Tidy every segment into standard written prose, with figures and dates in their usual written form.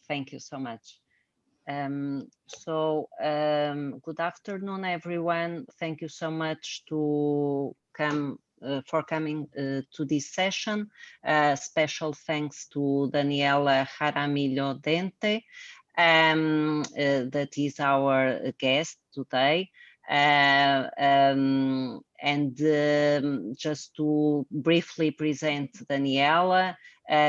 Thank you so much. Good afternoon, everyone. Thank you so much for coming to this session. Special thanks to Daniela Jaramillo Dente, that is our guest today. Just to briefly present Daniela,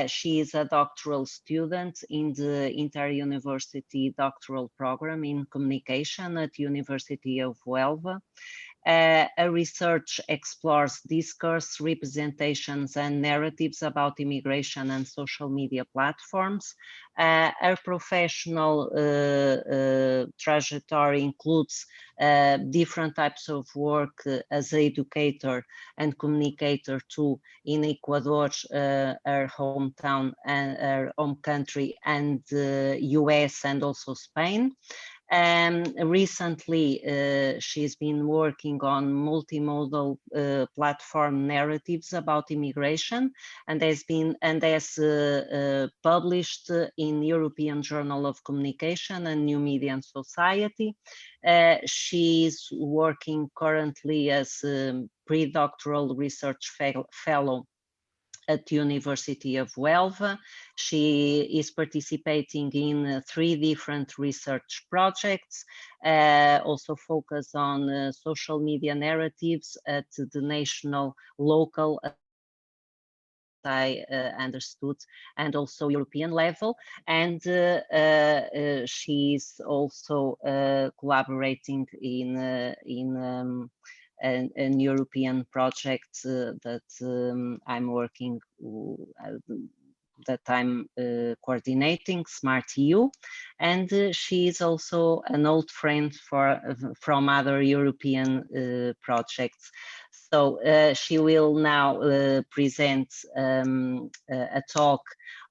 she is a doctoral student in the Inter-University Doctoral Program in Communication at University of Huelva. Her research explores discourse, representations, and narratives about immigration and social media platforms. Her professional trajectory includes different types of work as an educator and communicator too in Ecuador, her hometown and her home country, and US and also Spain. Recently, she's been working on multimodal platform narratives about immigration, and has published in European Journal of Communication and New Media and Society. She's working currently as a pre-doctoral research fellow at the University of Huelva. She is participating in 3 different research projects, also focus on social media narratives at the national, local, I understood, and also European level. And she's also collaborating in an European project that I'm working, that I'm coordinating, Smart EU, and she is also an old friend from other European projects. So she will now present a talk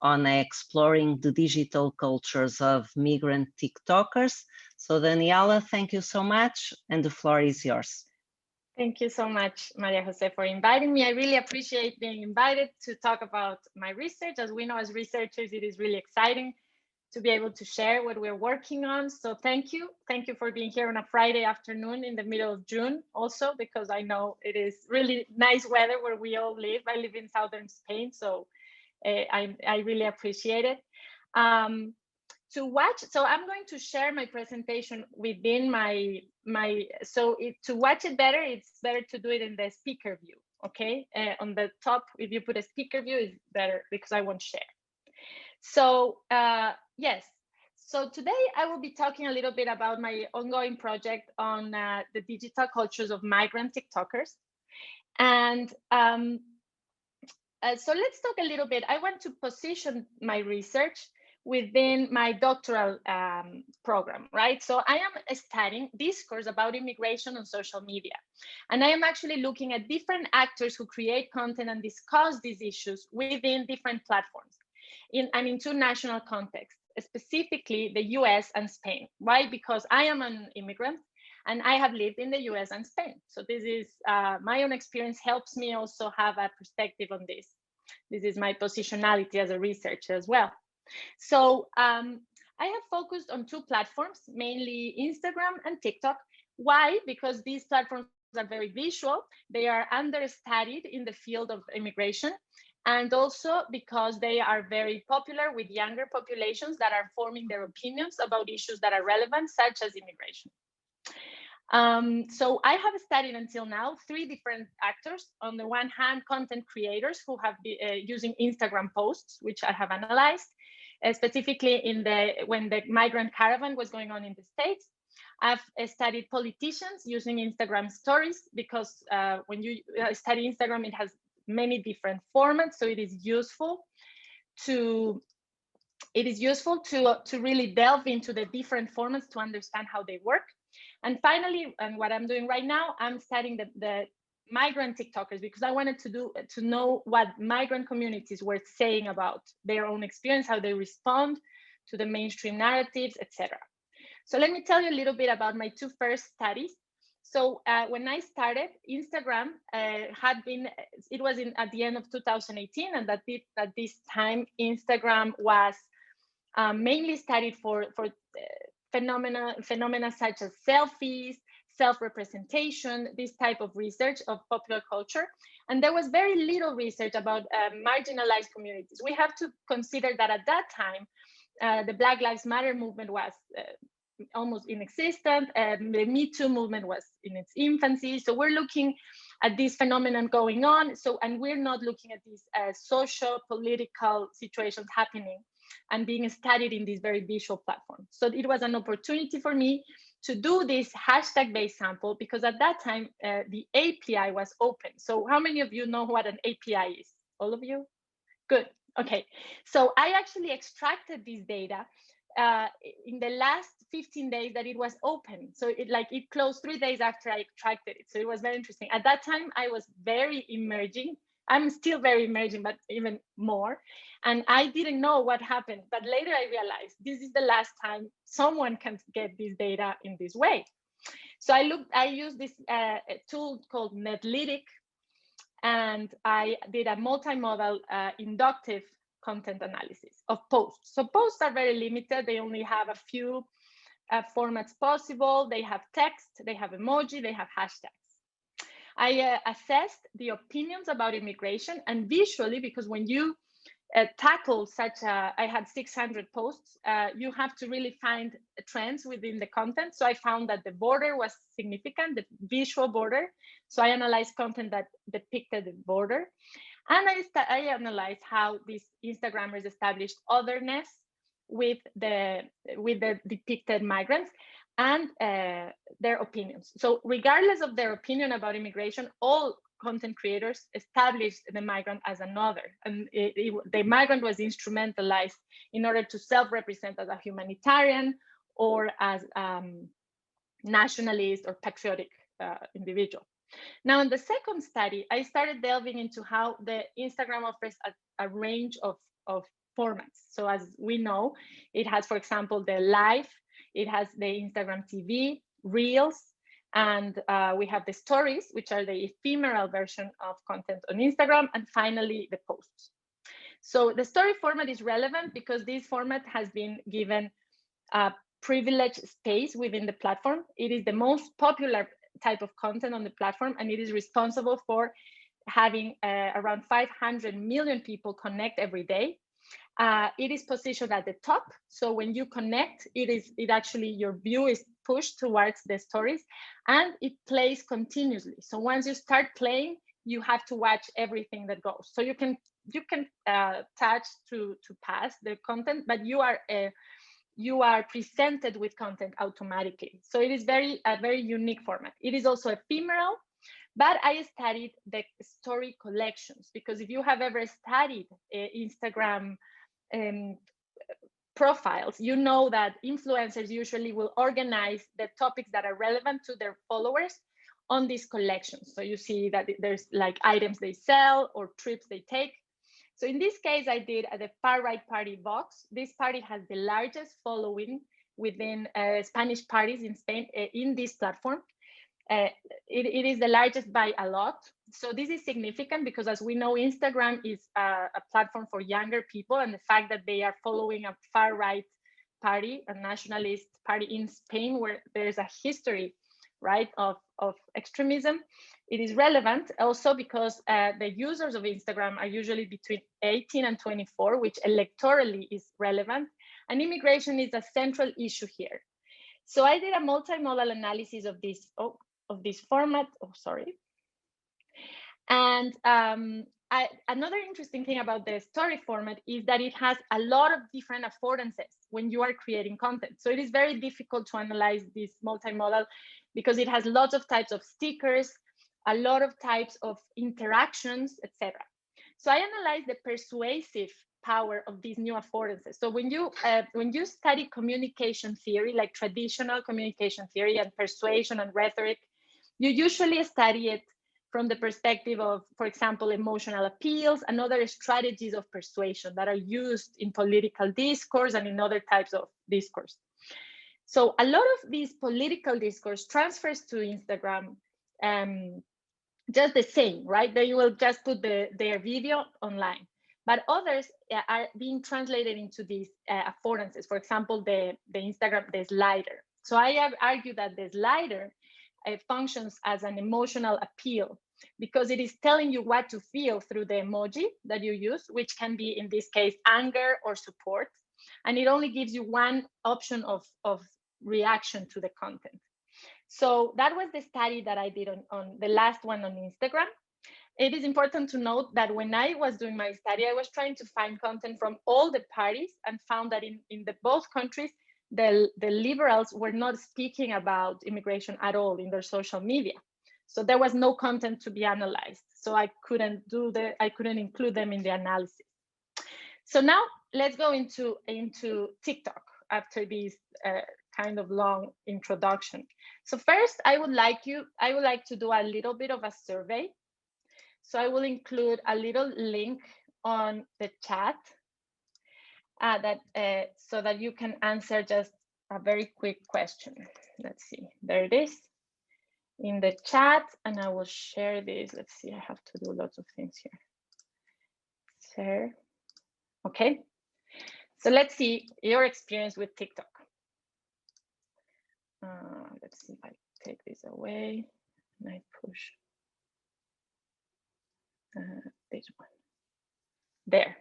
on exploring the digital cultures of migrant TikTokers. So Daniela, thank you so much, and the floor is yours. Thank you so much, Maria Jose, for inviting me. I really appreciate being invited to talk about my research. As we know, as researchers, it is really exciting to be able to share what we're working on. So thank you. Thank you for being here on a Friday afternoon in the middle of June also, because I know it is really nice weather where we all live. I live in southern Spain, so I really appreciate it. So I'm going to share my presentation within to watch it better, it's better to do it in the speaker view, okay? On the top, if you put a speaker view, it's better because I won't share. So yes, so today I will be talking a little bit about my ongoing project on the digital cultures of migrant TikTokers. And so let's talk a little bit. I want to position my research within my doctoral program, right? So I am studying discourse about immigration on social media. And I am actually looking at different actors who create content and discuss these issues within different platforms in an international context, specifically the US and Spain. Why? Because I am an immigrant and I have lived in the US and Spain. So this is my own experience helps me also have a perspective on this. This is my positionality as a researcher as well. So I have focused on 2 platforms, mainly Instagram and TikTok. Why? Because these platforms are very visual. They are understudied in the field of immigration. And also because they are very popular with younger populations that are forming their opinions about issues that are relevant, such as immigration. So I have studied until now 3 different actors. On the one hand, content creators who have been using Instagram posts, which I have analyzed, specifically when the migrant caravan was going on in the States. I've studied politicians using Instagram stories because when you study Instagram, it has many different formats. So it is useful to really delve into the different formats to understand how they work. And finally, and what I'm doing right now, I'm studying the migrant TikTokers because I wanted to know what migrant communities were saying about their own experience, how they respond to the mainstream narratives, etc. So let me tell you a little bit about my 2 first studies. So when I started, Instagram was at the end of 2018, and at this time, Instagram was mainly studied for phenomena such as selfies, self-representation, this type of research of popular culture. And there was very little research about marginalized communities. We have to consider that at that time, the Black Lives Matter movement was almost inexistent. The Me Too movement was in its infancy. So we're looking at this phenomenon going on. So, and we're not looking at these social, political situations happening and being studied in this very visual platform. So it was an opportunity for me to do this hashtag-based sample, because at that time, the API was open. So how many of you know what an API is? All of you? Good. Okay. So I actually extracted this data in the last 15 days that it was open. So it closed 3 days after I extracted it. So it was very interesting. At that time, I was very emerging. I'm still very emerging, but even more. And I didn't know what happened. But later I realized this is the last time someone can get this data in this way. So I used this tool called Netlytic, and I did a multimodal inductive content analysis of posts. So posts are very limited. They only have a few formats possible. They have text, they have emoji, they have hashtags. I assessed the opinions about immigration, and visually, because when you tackle such I had 600 posts, you have to really find trends within the content. So I found that the border was significant, the visual border. So I analyzed content that depicted the border. And I analyzed how these Instagrammers established otherness with the depicted migrants and their opinions. So regardless of their opinion about immigration, all content creators established the migrant as another, and the migrant was instrumentalized in order to self-represent as a humanitarian or as nationalist or patriotic individual. Now, in the second study, I started delving into how the Instagram offers a range of formats. So as we know, it has, for example, the live, it has the Instagram TV, Reels, and we have the stories, which are the ephemeral version of content on Instagram, and finally the posts. So the story format is relevant because this format has been given a privileged space within the platform. It is the most popular type of content on the platform, and it is responsible for having around 500 million people connect every day. It is positioned at the top. So when you connect, it actually, your view is pushed towards the stories, and it plays continuously. So once you start playing, you have to watch everything that goes. So you can touch to pass the content, but you are presented with content automatically. So it is a very unique format. It is also ephemeral, but I studied the story collections, because if you have ever studied Instagram profiles, you know that influencers usually will organize the topics that are relevant to their followers on these collections. So you see that there's like items they sell or trips they take. So in this case, I did the far right party box. This party has the largest following within Spanish parties in Spain in this platform. It is the largest by a lot. So this is significant because, as we know, Instagram is a platform for younger people, and the fact that they are following a far right party, a nationalist party in Spain, where there's a history, right, of extremism, it is relevant also because the users of Instagram are usually between 18 and 24, which electorally is relevant, and immigration is a central issue here. So I did a multimodal analysis of this format. Oh, sorry. And another interesting thing about the story format is that it has a lot of different affordances when you are creating content. So it is very difficult to analyze this multimodal because it has lots of types of stickers, a lot of types of interactions, etc. So I analyzed the persuasive power of these new affordances. So when you study communication theory, like traditional communication theory and persuasion and rhetoric, you usually study it from the perspective of, for example, emotional appeals and other strategies of persuasion that are used in political discourse and in other types of discourse. So a lot of these political discourse transfers to Instagram just the same, right? They will just put their video online. but others are being translated into these affordances. For example, the Instagram, the slider. So I have argued that the slider functions as an emotional appeal because it is telling you what to feel through the emoji that you use, which can be, in this case, anger or support. And it only gives you one option of reaction to the content. So that was the study that I did on the last one on Instagram. It is important to note that when I was doing my study, I was trying to find content from all the parties and found that in both countries, the liberals were not speaking about immigration at all in their social media. So there was no content to be analyzed. So I couldn't include them in the analysis. So now let's go into TikTok after this kind of long introduction. So first, I would like to do a little bit of a survey. So I will include a little link on the chat so that you can answer just a very quick question. Let's see, there it is in the chat, and I will share this. Let's see, I have to do lots of things here. Share. Okay, so let's see your experience with TikTok. Let's see if I take this away and I push this one. There.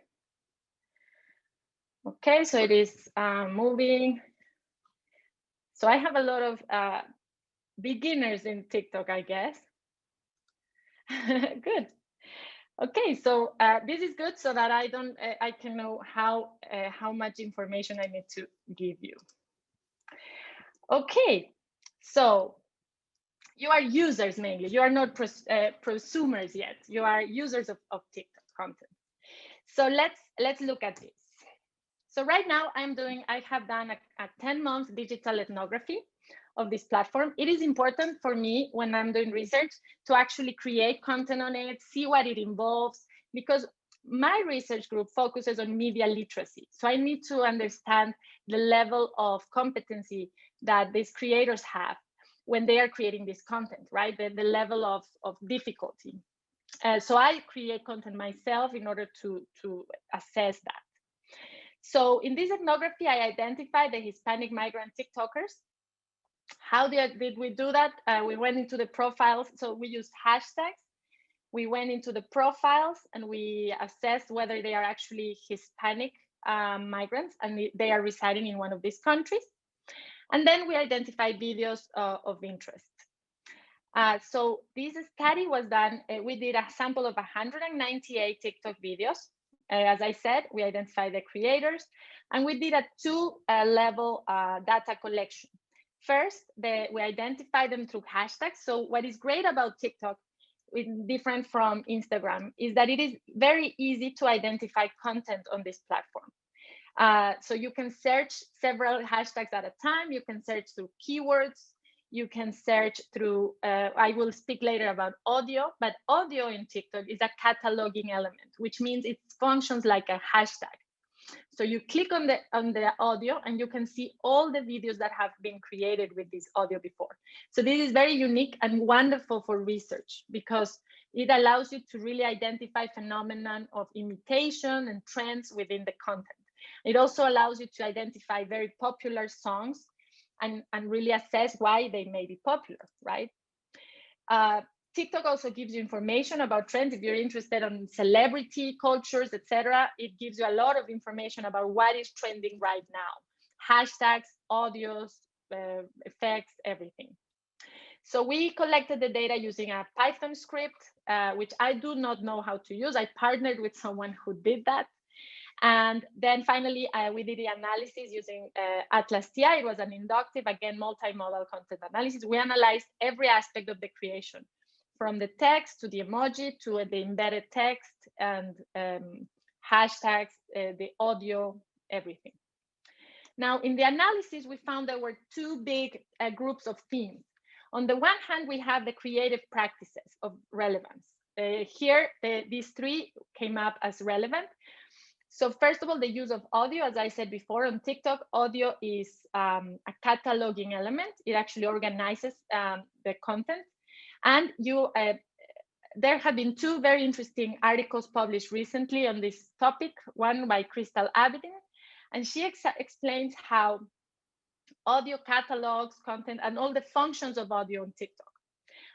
Okay, so it is moving. So I have a lot of beginners in TikTok, I guess. Good. Okay, so this is good so that I can know how much information I need to give you. Okay, so you are users mainly. You are not prosumers yet. You are users of TikTok content. So let's look at this. So right now I have done a 10-month digital ethnography of this platform. It is important for me when I'm doing research to actually create content on it, see what it involves, because my research group focuses on media literacy. So I need to understand the level of competency that these creators have when they are creating this content, right? The level of difficulty. So I create content myself in order to assess that. So in this ethnography, I identified the Hispanic migrant TikTokers. How did we do that? We went into the profiles. So we used hashtags. We went into the profiles and we assessed whether they are actually Hispanic migrants and they are residing in one of these countries. And then we identified videos of interest. So this study was done, we did a sample of 198 TikTok videos. As I said, we identified the creators and we did a two-level data collection. First, we identified them through hashtags. So what is great about TikTok, different from Instagram, is that it is very easy to identify content on this platform. So you can search several hashtags at a time. You can search through keywords. You can search through, I will speak later about audio, but audio in TikTok is a cataloging element, which means it functions like a hashtag. So you click on the audio and you can see all the videos that have been created with this audio before. So this is very unique and wonderful for research because it allows you to really identify phenomenon of imitation and trends within the content. It also allows you to identify very popular songs and really assess why they may be popular, right? TikTok also gives you information about trends. If you're interested in celebrity cultures, etc., it gives you a lot of information about what is trending right now. Hashtags, audios, effects, everything. So we collected the data using a Python script, which I do not know how to use. I partnered with someone who did that. And then finally, we did the analysis using Atlas TI. It was an inductive, again, multimodal content analysis. We analyzed every aspect of the creation, from the text to the emoji to the embedded text and hashtags, the audio, everything. Now, in the analysis, we found there were two big groups of themes. On the one hand, we have the creative practices of relevance. Here, these three came up as relevant. So first of all, the use of audio, as I said before, on TikTok, audio is a cataloging element. It actually organizes the content. And you there have been two very interesting articles published recently on this topic, one by Crystal Abedin, and she explains how audio catalogs, content, and all the functions of audio on TikTok.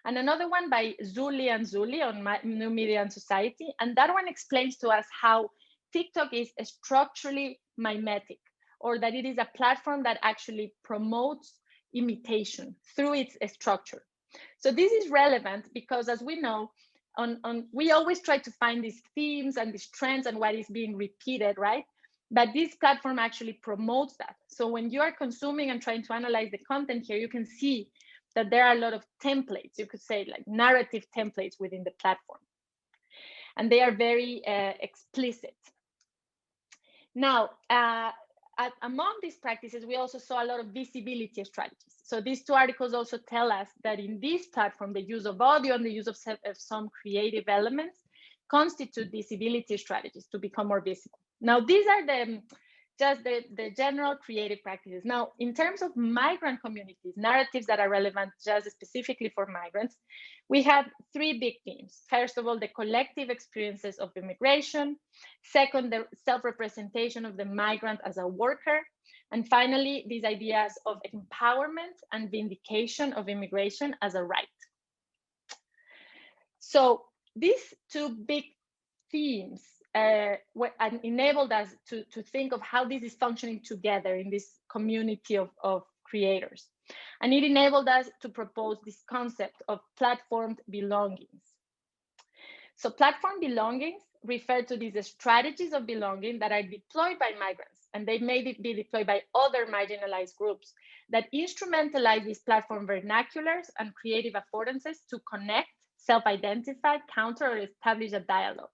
And another one by Zuli and Zuli on New Media and Society. And that one explains to us how TikTok is structurally mimetic, or that it is a platform that actually promotes imitation through its structure. So this is relevant because, as we know, we always try to find these themes and these trends and what is being repeated, right? But this platform actually promotes that. So when you are consuming and trying to analyze the content here, you can see that there are a lot of templates, you could say like narrative templates within the platform. And they are very explicit. Now, among these practices, we also saw a lot of visibility strategies. So these two articles also tell us that in this platform, the use of audio and the use of some creative elements constitute visibility strategies to become more visible. Now, these are just the general creative practices. Now, in terms of migrant communities, narratives that are relevant just specifically for migrants, we have three big themes. First of all, the collective experiences of immigration. Second, the self-representation of the migrant as a worker. And finally, these ideas of empowerment and vindication of immigration as a right. So these two big themes enabled us to think of how this is functioning together in this community of creators. And it enabled us to propose this concept of platformed belongings. So platform belongings refer to these strategies of belonging that are deployed by migrants, and they may be deployed by other marginalized groups that instrumentalize these platform vernaculars and creative affordances to connect, self-identify, counter, or establish a dialogue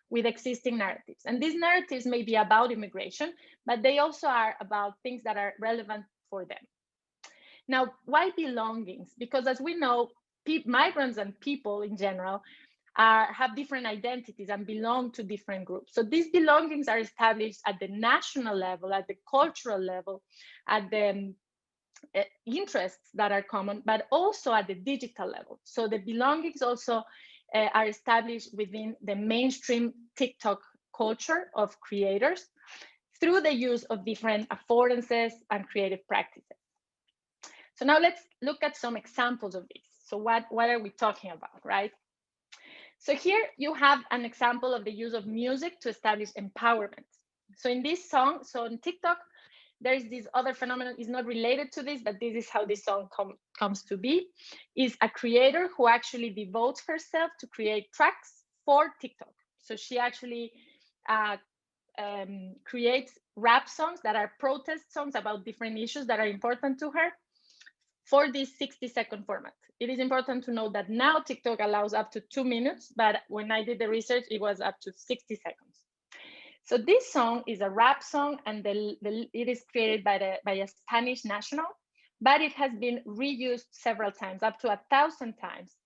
with existing narratives. And these narratives may be about immigration, but they also are about things that are relevant for them. Now, why belongings? Because as we know, migrants and people in general have different identities and belong to different groups. So these belongings are established at the national level, at the cultural level, at the interests that are common, but also at the digital level. So the belongings also are established within the mainstream TikTok culture of creators through the use of different affordances and creative practices. So now let's look at some examples of this. So what are we talking about, right? So here you have an example of the use of music to establish empowerment. So in this song, so on TikTok, there is this other phenomenon, is not related to this, but this is how this song comes to be, is a creator who actually devotes herself to create tracks for TikTok. So she actually creates rap songs that are protest songs about different issues that are important to her for this 60-second format. It is important to note that now TikTok allows up to 2 minutes, but when I did the research, it was up to 60 seconds. So this song is a rap song, and it is created by a Spanish national, but it has been reused several times, up to 1,000 times,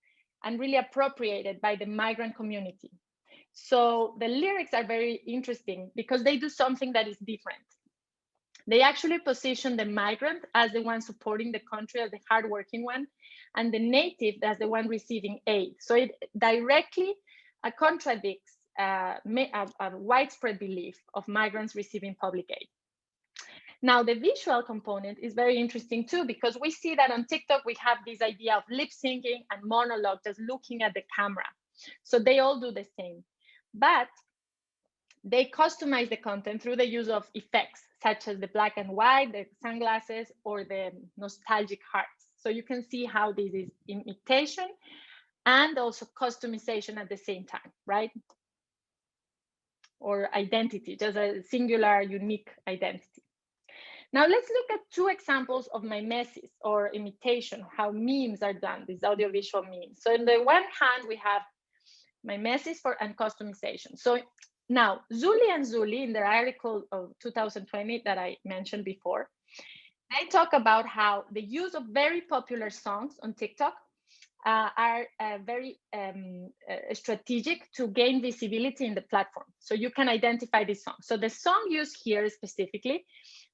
and really appropriated by the migrant community. So the lyrics are very interesting because they do something that is different. They actually position the migrant as the one supporting the country, as the hardworking one, and the native as the one receiving aid. So it directly contradicts a widespread belief of migrants receiving public aid. Now, the visual component is very interesting too, because we see that on TikTok, we have this idea of lip syncing and monologue, just looking at the camera. So they all do the same, but they customize the content through the use of effects, such as the black and white, the sunglasses, or the nostalgic hearts. So you can see how this is imitation and also customization at the same time, right? Or identity, just a singular, unique identity. Now let's look at two examples of mimesis or imitation, how memes are done, these audiovisual memes. So on the one hand, we have mimesis and customization. So now, Zuli and Zuli, in their article of 2020 that I mentioned before, they talk about how the use of very popular songs on TikTok are very strategic to gain visibility in the platform. So you can identify this song. So the song used here specifically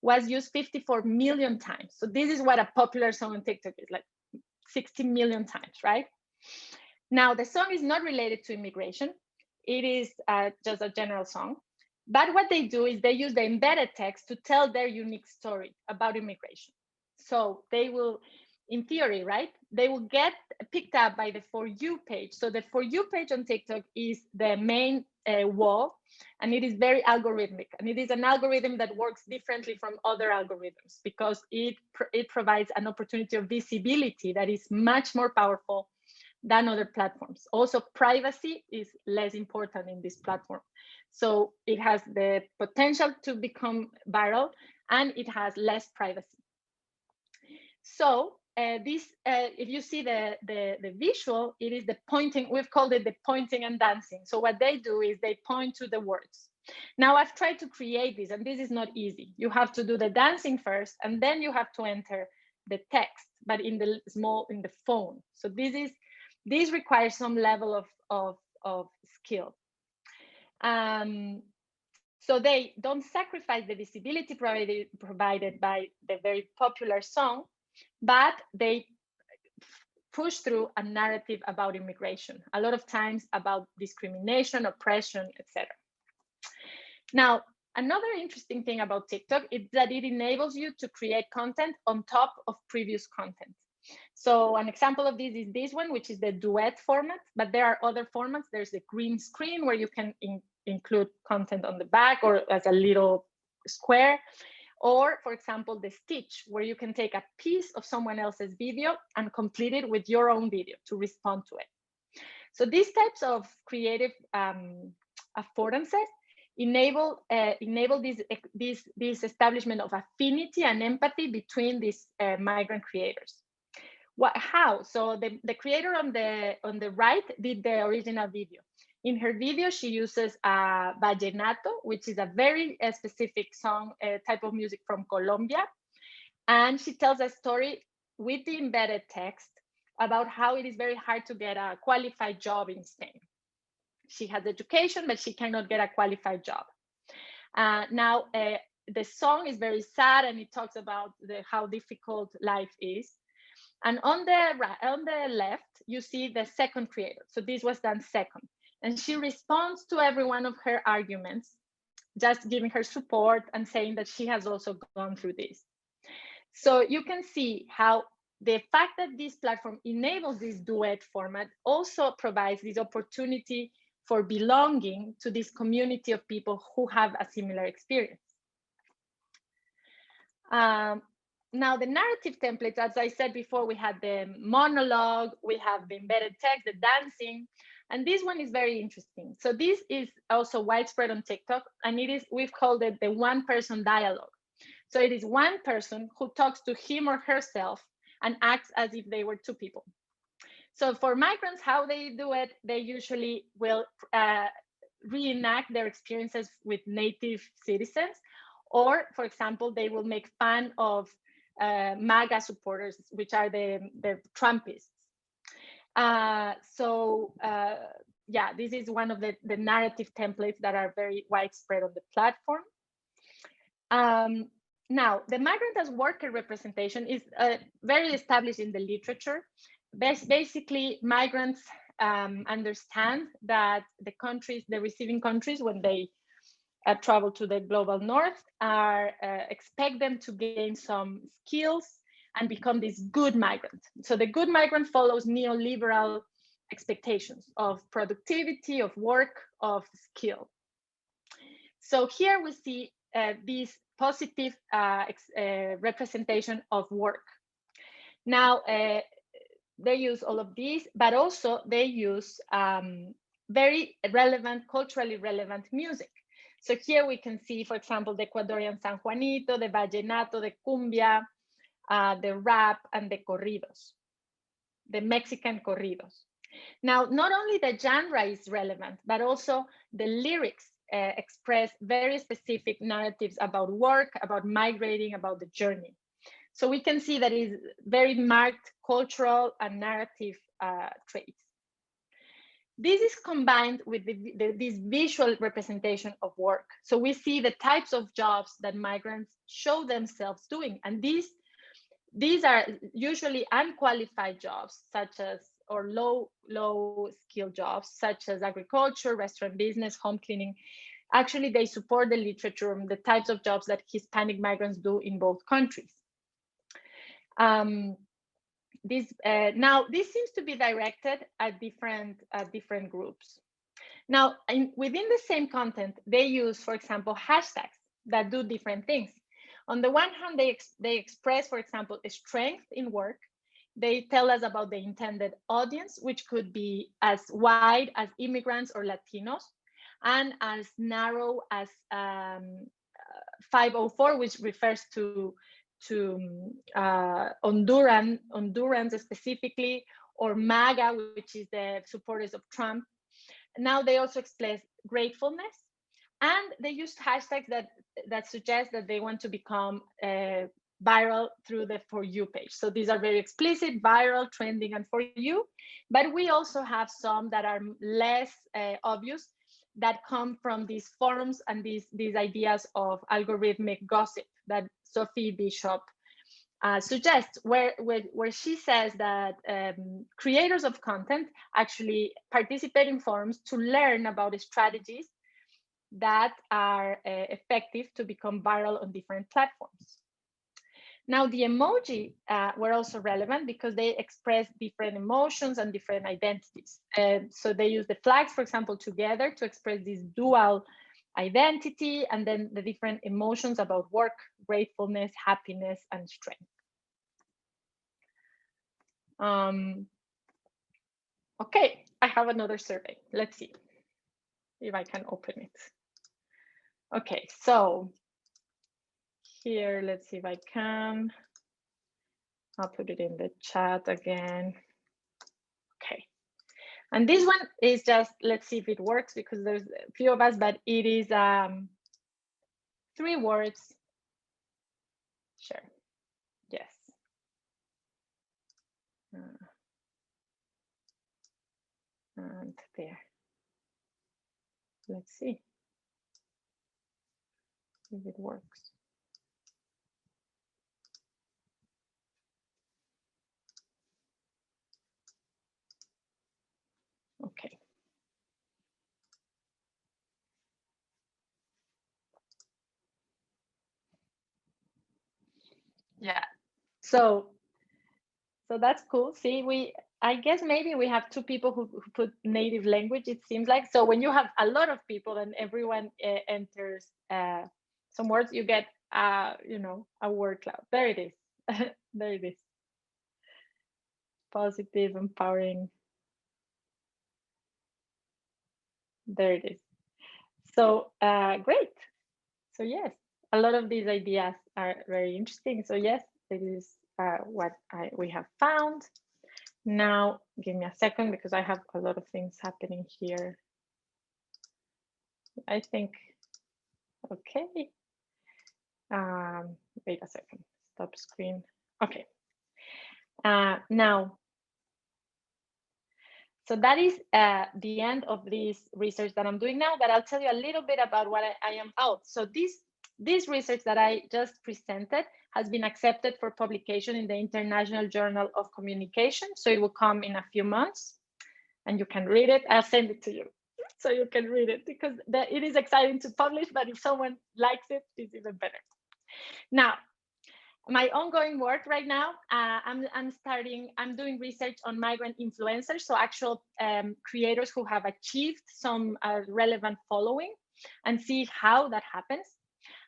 was used 54 million times. So this is what a popular song on TikTok is, like 60 million times, right? Now, the song is not related to immigration. It is just a general song. But what they do is they use the embedded text to tell their unique story about immigration. So they will, in theory, right, they will get picked up by the For You page. So the For You page on TikTok is the main wall, and it is very algorithmic. And it is an algorithm that works differently from other algorithms because it provides an opportunity of visibility that is much more powerful than other platforms. Also, privacy is less important in this platform. So it has the potential to become viral, and it has less privacy. So if you see the visual, it is the pointing. We've called it the pointing and dancing. So what they do is they point to the words. Now I've tried to create this, and this is not easy. You have to do the dancing first, and then you have to enter the text, but in the phone. So this requires some level of skill. So they don't sacrifice the visibility provided by the very popular song, but they push through a narrative about immigration, a lot of times about discrimination, oppression, etc. Now, another interesting thing about TikTok is that it enables you to create content on top of previous content. So an example of this is this one, which is the duet format, but there are other formats. There's the green screen where you can include content on the back or as a little square. Or, for example, the stitch, where you can take a piece of someone else's video and complete it with your own video to respond to it. So these types of creative affordances enable this establishment of affinity and empathy between these migrant creators. How? So the creator on the right did the original video. In her video, she uses vallenato, which is a very specific song type of music from Colombia. And she tells a story with the embedded text about how it is very hard to get a qualified job in Spain. She has education, but she cannot get a qualified job. Now, the song is very sad, and it talks about how difficult life is. And on the left, you see the second creator. So this was done second. And she responds to every one of her arguments, just giving her support and saying that she has also gone through this. So you can see how the fact that this platform enables this duet format also provides this opportunity for belonging to this community of people who have a similar experience. Now, the narrative templates, as I said before, we had the monologue, we have the embedded text, the dancing, and this one is very interesting. So this is also widespread on TikTok, and we've called it the one-person dialogue. So it is one person who talks to him or herself and acts as if they were two people. So for migrants, how they do it, they usually will reenact their experiences with native citizens, or, for example, they will make fun of MAGA supporters, which are the Trumpists. Yeah, this is one of the narrative templates that are very widespread on the platform. Now, the migrant as worker representation is very established in the literature. Basically, migrants understand that the receiving countries, when they travel to the global north, expect them to gain some skills and become this good migrant. So the good migrant follows neoliberal expectations of productivity, of work, of skill. So here we see this positive representation of work. Now, they use all of these, but also they use very relevant, culturally relevant music. So here we can see, for example, the Ecuadorian San Juanito, the vallenato, the cumbia, the rap, and the corridos, the Mexican corridos. Now, not only the genre is relevant, but also the lyrics express very specific narratives about work, about migrating, about the journey. So we can see that it is very marked cultural and narrative traits. This is combined with this visual representation of work. So we see the types of jobs that migrants show themselves doing. And these are usually unqualified jobs, such as or low skill jobs such as agriculture, restaurant business, home cleaning. Actually, they support the literature and the types of jobs that Hispanic migrants do in both countries. Now, this seems to be directed at different groups. Now, within the same content, they use, for example, hashtags that do different things. On the one hand, they express, for example, a strength in work. They tell us about the intended audience, which could be as wide as immigrants or Latinos, and as narrow as 504, which refers to Hondurans specifically, or MAGA, which is the supporters of Trump. Now they also express gratefulness, and they use hashtags that suggest that they want to become viral through the For You page. So these are very explicit, viral, trending, and For You. But we also have some that are less obvious, that come from these forums and these ideas of algorithmic gossip that Sophie Bishop suggests, where she says that creators of content actually participate in forums to learn about strategies that are effective to become viral on different platforms. Now, the emoji were also relevant because they express different emotions and different identities. So they use the flags, for example, together to express this dual identity, and then the different emotions about work, gratefulness, happiness, and strength. Okay, I have another survey. Let's see if I can open it. Okay, so here, let's see if I can. I'll put it in the chat again. Okay. And this one is just, let's see if it works, because there's a few of us, but it is 3 words. Sure. Yes. And there. Let's see if it works. Okay. Yeah. So that's cool. See, I guess maybe we have 2 people who put native language, it seems like. So when you have a lot of people and everyone enters some words, you get you know, a word cloud. There it is. There it is. Positive, empowering. There it is. So great. So yes, a lot of these ideas are very interesting. So yes, this is what we have found. Now, give me a second, because I have a lot of things happening here. I think, okay. Wait a second, stop screen. Okay. Now, so that is the end of this research that I'm doing now, but I'll tell you a little bit about what I am out. So this research that I just presented has been accepted for publication in the International Journal of Communication. So it will come in a few months and you can read it. I'll send it to you so you can read it, because it is exciting to publish, but if someone likes it, it's even better. Now, my ongoing work right now, I'm doing research on migrant influencers, so actual creators who have achieved some relevant following, and see how that happens.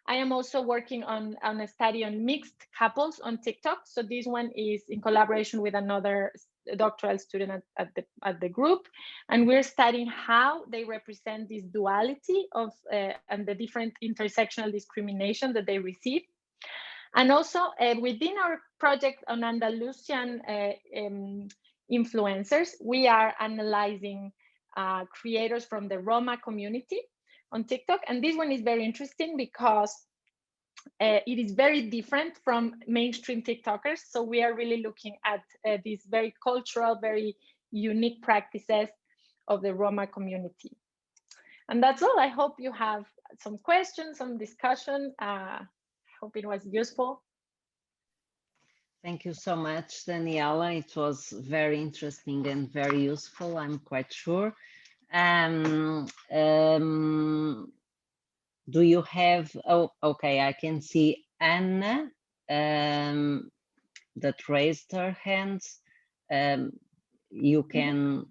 I am also working on a study on mixed couples on TikTok. So this one is in collaboration with another doctoral student at the group, and we're studying how they represent this duality of and the different intersectional discrimination that they receive. And also within our project on Andalusian influencers, we are analyzing creators from the Roma community on TikTok. And this one is very interesting because it is very different from mainstream TikTokers. So we are really looking at these very cultural, very unique practices of the Roma community. And that's all. I hope you have some questions, some discussion. Hope it was useful. Thank you so much, Daniela. It was very interesting and very useful, I'm quite sure. Um, um, do you have, oh, okay, I can see Anna that raised her hands. Um, you can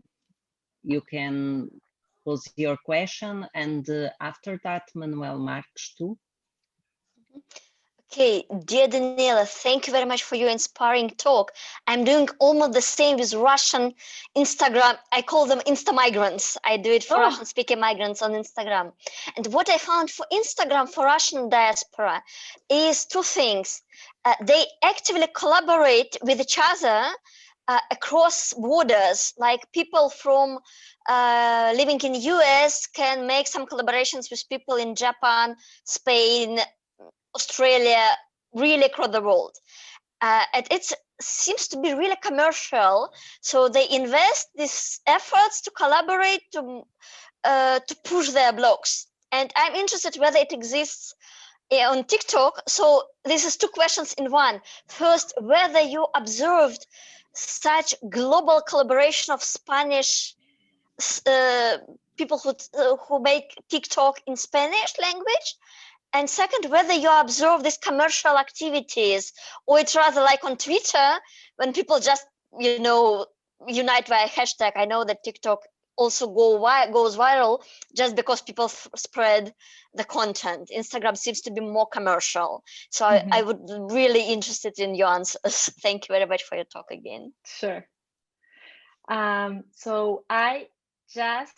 pose your question, and after that, Manuel Marques too. Okay, dear Daniela, thank you very much for your inspiring talk. I'm doing almost the same with Russian Instagram. I call them Insta migrants. I do it for Russian speaking migrants on Instagram. And what I found for Instagram for Russian diaspora is two things. They actively collaborate with each other across borders, like people from living in US can make some collaborations with people in Japan, Spain, Australia, really across the world. It seems to be really commercial, so they invest these efforts to collaborate to push their blogs. And I'm interested whether it exists on TikTok. So this is two questions in one. First, whether you observed such global collaboration of Spanish people who make TikTok in Spanish language. And second, whether you observe these commercial activities, or it's rather like on Twitter, when people just, unite via hashtag. I know that TikTok also goes viral just because people spread the content. Instagram seems to be more commercial. So I would really interested in your answers. Thank you very much for your talk again. Sure. So I just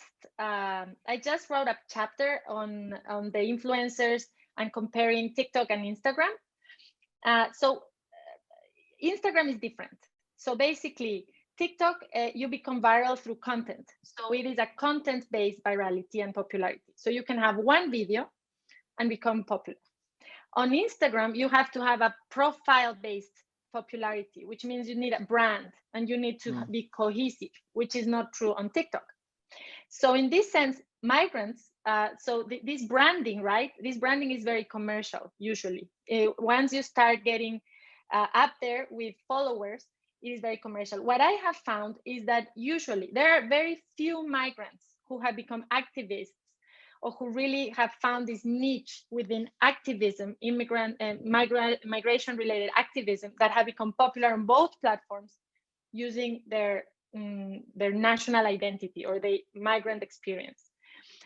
wrote a chapter on the influencers and comparing TikTok and Instagram. So Instagram is different. So basically, TikTok, you become viral through content. So it is a content-based virality and popularity. So you can have one video and become popular. On Instagram, you have to have a profile-based popularity, which means you need a brand and you need to be cohesive, which is not true on TikTok. So in this sense, migrants, this branding, right? This branding is very commercial, usually. Once you start getting up there with followers, it is very commercial. What I have found is that usually there are very few migrants who have become activists or who really have found this niche within activism, migration-related activism that have become popular on both platforms using their national identity or the migrant experience.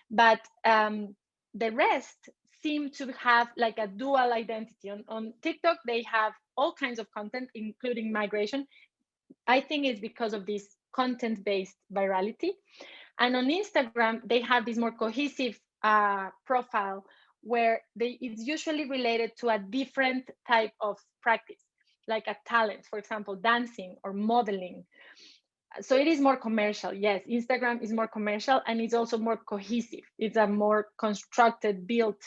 But the rest seem to have like a dual identity. On TikTok, they have all kinds of content, including migration. I think it's because of this content-based virality. And on Instagram, they have this more cohesive profile where it's usually related to a different type of practice, like a talent, for example, dancing or modeling. So it is more commercial. Yes, Instagram is more commercial and it's also more cohesive. It's a more constructed, built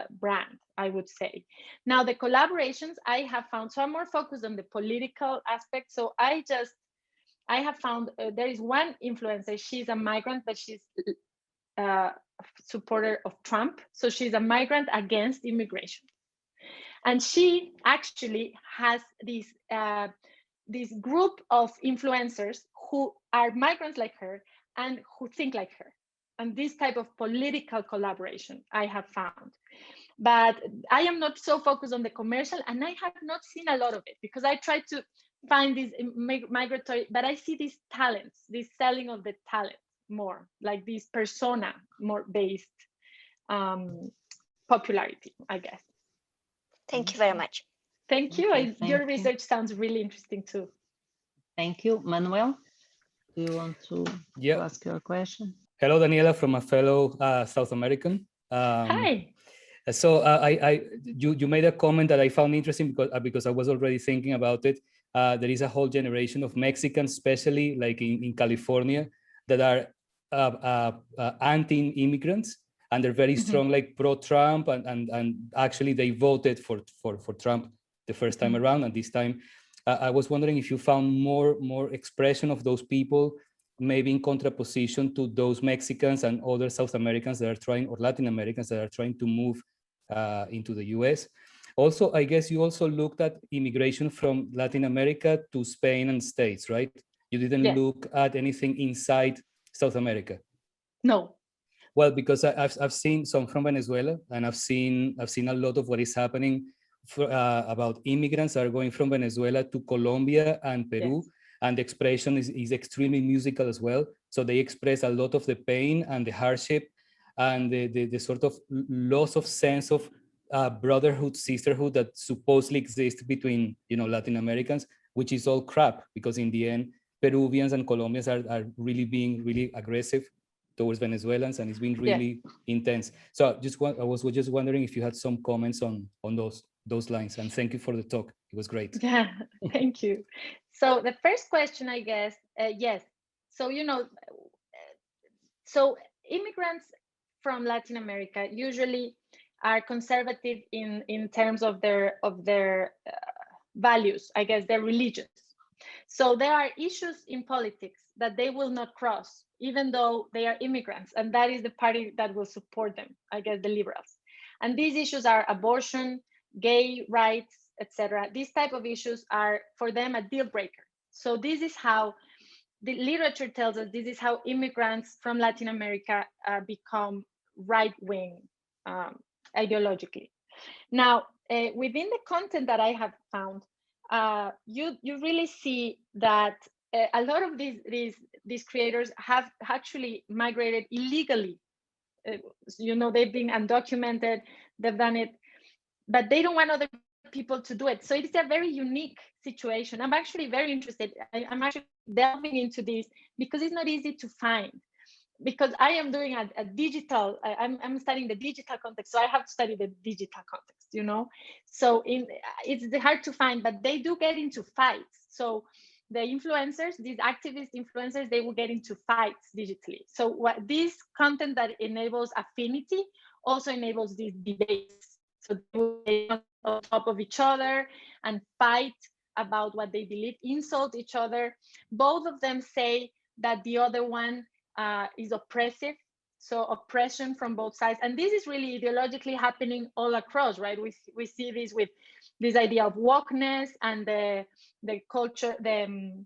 brand, I would say. Now, the collaborations I have found, so I'm more focused on the political aspect. So I have found there is one influencer. She's a migrant, but she's a supporter of Trump. So she's a migrant against immigration. And she actually has this group of influencers who are migrants like her and who think like her. And this type of political collaboration I have found. But I am not so focused on the commercial, and I have not seen a lot of it because I try to find these migratory, but I see these talents, this selling of the talent more, like this persona more based popularity, I guess. Thank you very much. Thank you. Your research sounds really interesting too. Thank you. Manuel, do you want to ask your question? Hello, Daniela, from a fellow South American. Hi. So you made a comment that I found interesting because I was already thinking about it. There is a whole generation of Mexicans, especially like in California, that are anti-immigrants, and they're very strong, like pro-Trump, and actually they voted for Trump the first time around, and this time I was wondering if you found more expression of those people, maybe in contraposition to those Mexicans and other South Americans that are trying, or Latin Americans that are trying to move into the US. Also, I guess you also looked at immigration from Latin America to Spain and States, right? You didn't Yes. look at anything inside South America. No. Well, because I've seen some from Venezuela, and I've seen a lot of what is happening about immigrants that are going from Venezuela to Colombia and Peru, Yes. and the expression is extremely musical as well. So they express a lot of the pain and the hardship and the sort of loss of sense of brotherhood, sisterhood that supposedly exists between Latin Americans, which is all crap, because in the end, Peruvians and Colombians are really being really aggressive towards Venezuelans, and it's been really intense. So I was just wondering if you had some comments on those lines, and thank you for the talk. It was great. Yeah, thank you. So the first question, I guess, yes. So so immigrants from Latin America usually are conservative in terms of their values, I guess, their religions. So there are issues in politics that they will not cross, even though they are immigrants, and that is the party that will support them, I guess, the liberals. And these issues are abortion, gay rights, etc. These type of issues are for them a deal breaker. So this is how the literature tells us, this is how immigrants from Latin America become right-wing ideologically. Now, within the content that I have found, you really see that a lot of these creators have actually migrated illegally. They've been undocumented, they've done it, but they don't want other people to do it. So it's a very unique situation. I'm actually very interested. I'm actually delving into this because it's not easy to find. Because I am doing a digital, I'm studying the digital context, so I have to study the digital context, So it's hard to find, but they do get into fights. So the influencers, these activist influencers, they will get into fights digitally. So this content that enables affinity also enables these debates. So they will be on top of each other and fight about what they believe, insult each other. Both of them say that the other one is oppressive, so oppression from both sides. And this is really ideologically happening all across, right? We see this with this idea of wokeness and the culture, the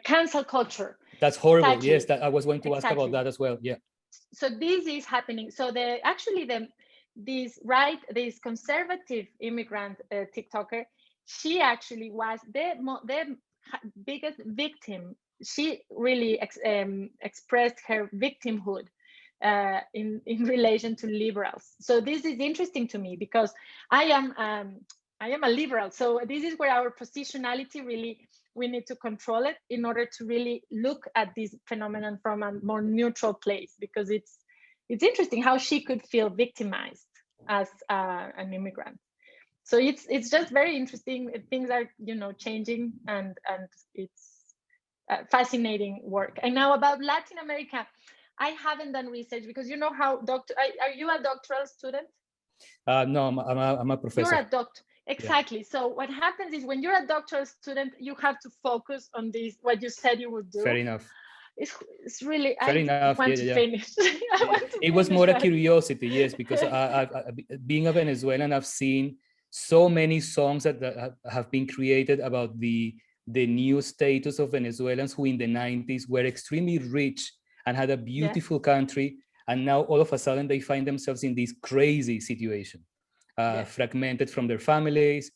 cancel culture. That's horrible. Exactly. Yes, that I was going to ask about that as well. Yeah. So this is happening. So this conservative immigrant TikToker, she actually was the biggest victim. She really expressed her victimhood in relation to liberals. So this is interesting to me because I am a liberal. So this is where our positionality really, we need to control it in order to really look at this phenomenon from a more neutral place, because it's interesting how she could feel victimized as an immigrant. So it's just very interesting. Things are changing, and it's fascinating work. And now about Latin America, I haven't done research because how are you a doctoral student? No, I'm a professor. You're a doctor. Exactly. Yeah. So what happens is when you're a doctoral student, you have to focus on this, what you said you would do. Fair enough. It's really, fair enough. Want to finish. It was more a curiosity, yes, because I being a Venezuelan, I've seen so many songs that have been created about the new status of Venezuelans who in the 90s were extremely rich and had a beautiful country, and now all of a sudden they find themselves in this crazy situation, fragmented from their families,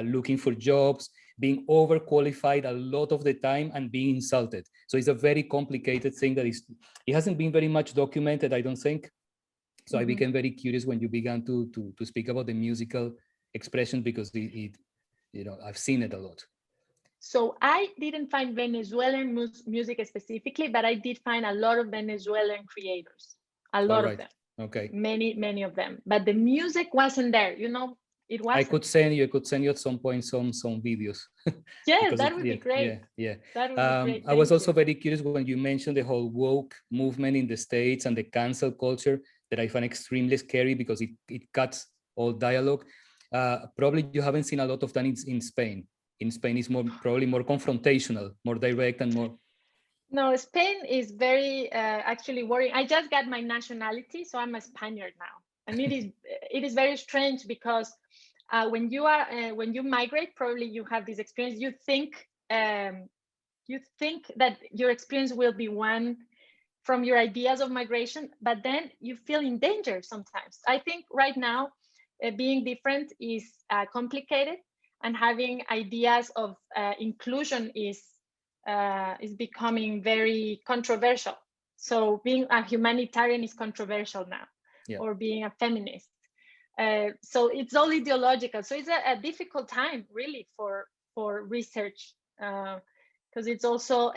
looking for jobs, being overqualified a lot of the time, and being insulted. So it's a very complicated thing that it hasn't been very much documented, I don't think. So I became very curious when you began to speak about the musical expression, because I've seen it a lot. So I didn't find Venezuelan music specifically, but I did find a lot of Venezuelan creators, a lot of them. Okay. Many of them, but the music wasn't there. It wasn't. I could send you at some point some videos. Yes, that would be great. Yeah. That would be great. I was also very curious when you mentioned the whole woke movement in the States and the cancel culture, that I find extremely scary because it cuts all dialogue. Probably you haven't seen a lot of that in Spain. In Spain, it's probably more confrontational, more direct, and more. No, Spain is very actually worrying. I just got my nationality, so I'm a Spaniard now. And it is very strange because when you migrate, probably you have this experience. You think that your experience will be one from your ideas of migration, but then you feel in danger sometimes. I think right now, being different is complicated, and having ideas of inclusion is becoming very controversial. So being a humanitarian is controversial now, or being a feminist. So it's all ideological. So it's a difficult time really for research, because it's also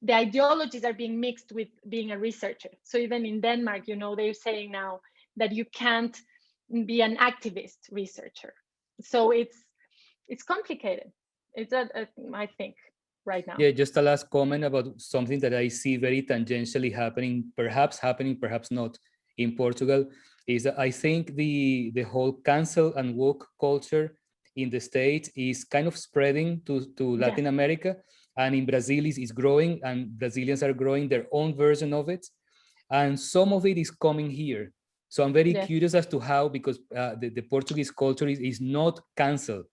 the ideologies are being mixed with being a researcher. So even in Denmark, they're saying now that you can't be an activist researcher. So it's complicated. It's I think right now. Yeah, just a last comment about something that I see very tangentially happening, perhaps not in Portugal, is that I think the whole cancel and woke culture in the States is kind of spreading to Latin America, and in Brazil is growing, and Brazilians are growing their own version of it, and some of it is coming here. So I'm very curious as to how, because the Portuguese culture is not canceled.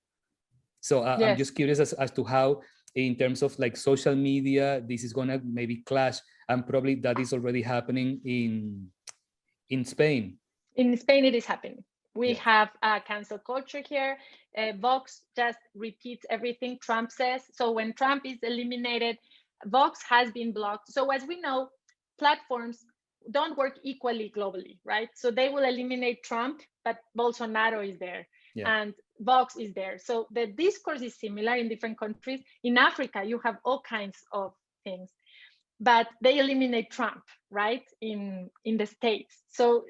So I'm just curious as to how, in terms of like social media, this is gonna maybe clash, and probably that is already happening in Spain. In Spain, it is happening. We have a cancel culture here. Vox just repeats everything Trump says. So when Trump is eliminated, Vox has been blocked. So as we know, platforms don't work equally globally, right? So they will eliminate Trump, but Bolsonaro is there, and Vox is there. So the discourse is similar in different countries. In Africa, you have all kinds of things, but they eliminate Trump, right? In the States. So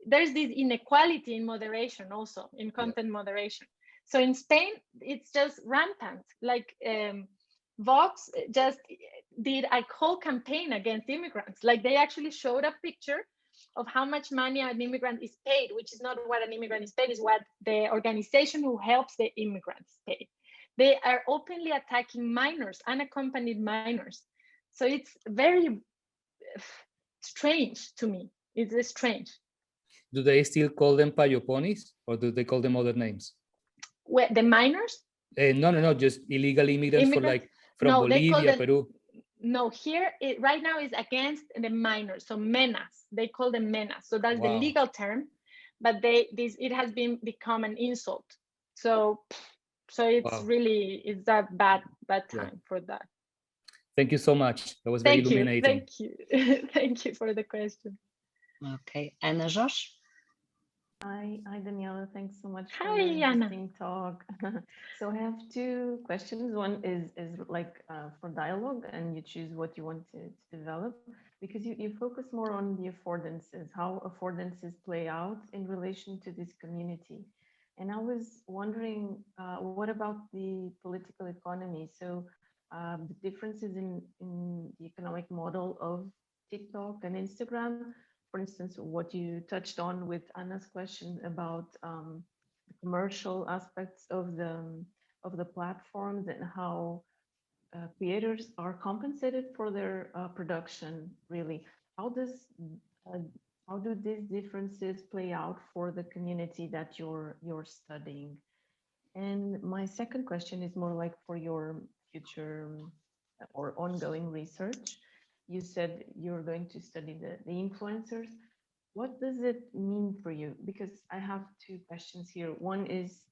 there's this inequality in moderation, also in content moderation. So in Spain, it's just rampant. Like Vox just did a whole campaign against immigrants. Like they actually showed a picture of how much money an immigrant is paid, which is not what an immigrant is paid, is what the organization who helps the immigrants pay. They are openly attacking minors, unaccompanied minors. So it's very strange to me. It's strange. Do they still call them payoponis, or do they call them other names? Where, the minors? No, just illegal immigrants from Bolivia, Peru. No, here right now is against the minors, so menas. They call them menas. So that's the legal term, but it has become an insult. So it's really, it's a bad time for that. Thank you so much. That was very illuminating. Thank you. Thank you for the question. Okay, Ana Josh. Hi, Daniela. Thanks so much for the interesting talk. So I have two questions. One is like for dialogue, and you choose what you want to develop, because you focus more on the affordances, how affordances play out in relation to this community. And I was wondering, what about the political economy? So the differences in the economic model of TikTok and Instagram. For instance, what you touched on with Anna's question about the commercial aspects of the platforms, and how creators are compensated for their production. Really, how do these differences play out for the community that you're studying? And my second question is more like for your future or ongoing research. You said you're going to study the influencers. What does it mean for you? Because I have two questions here. One is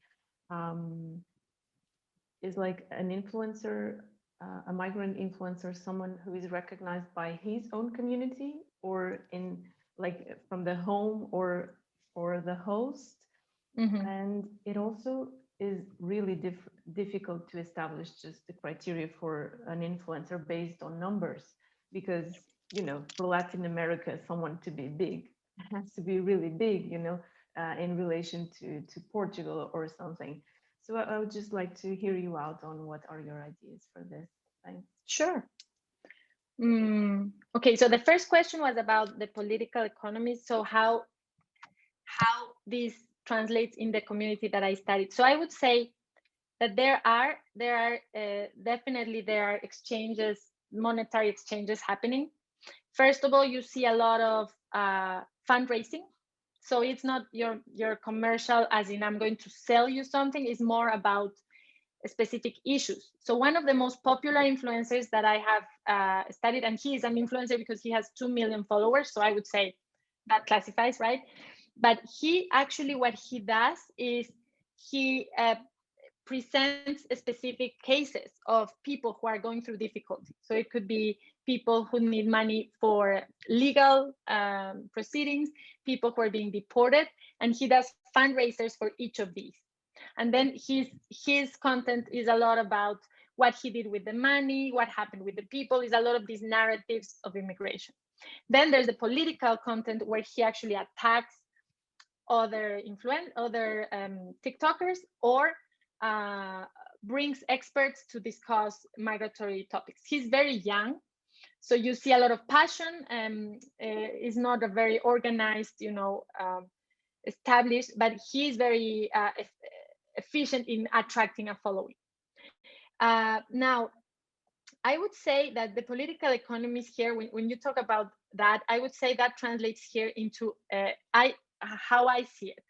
like an influencer, a migrant influencer, someone who is recognized by his own community, or in like from the home or the host? And it also is really difficult to establish just the criteria for an influencer based on numbers, because for Latin America, someone to be big has to be really big, in relation to Portugal or something. So I would just like to hear you out on what are your ideas for this. Thanks. Sure. Okay, so the first question was about the political economy. So how this translates in the community that I studied. So I would say that there are definitely exchanges, monetary exchanges happening. First of all, you see a lot of fundraising. So it's not your commercial, as in I'm going to sell you something. It's more about specific issues. So one of the most popular influencers that I have studied, and he is an influencer because he has 2 million followers. So I would say that classifies, right? But he actually, what he does is he presents specific cases of people who are going through difficulty. So it could be people who need money for legal proceedings, people who are being deported, and he does fundraisers for each of these. And then his content is a lot about what he did with the money, what happened with the people, is a lot of these narratives of immigration. Then there's the political content where he actually attacks other TikTokers or brings experts to discuss migratory topics. He's very young, so you see a lot of passion, and is not a very organized, established, but he's very efficient in attracting a following. Now, I would say that the political economies here, when you talk about that, I would say that translates here into how I see it.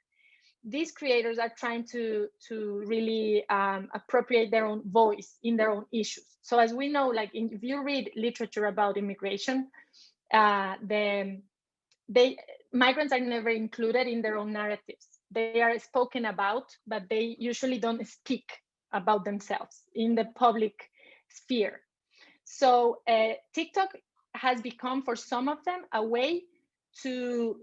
These creators are trying to really appropriate their own voice in their own issues. So as we know, like if you read literature about immigration, migrants are never included in their own narratives. They are spoken about, but they usually don't speak about themselves in the public sphere. So TikTok has become, for some of them, a way to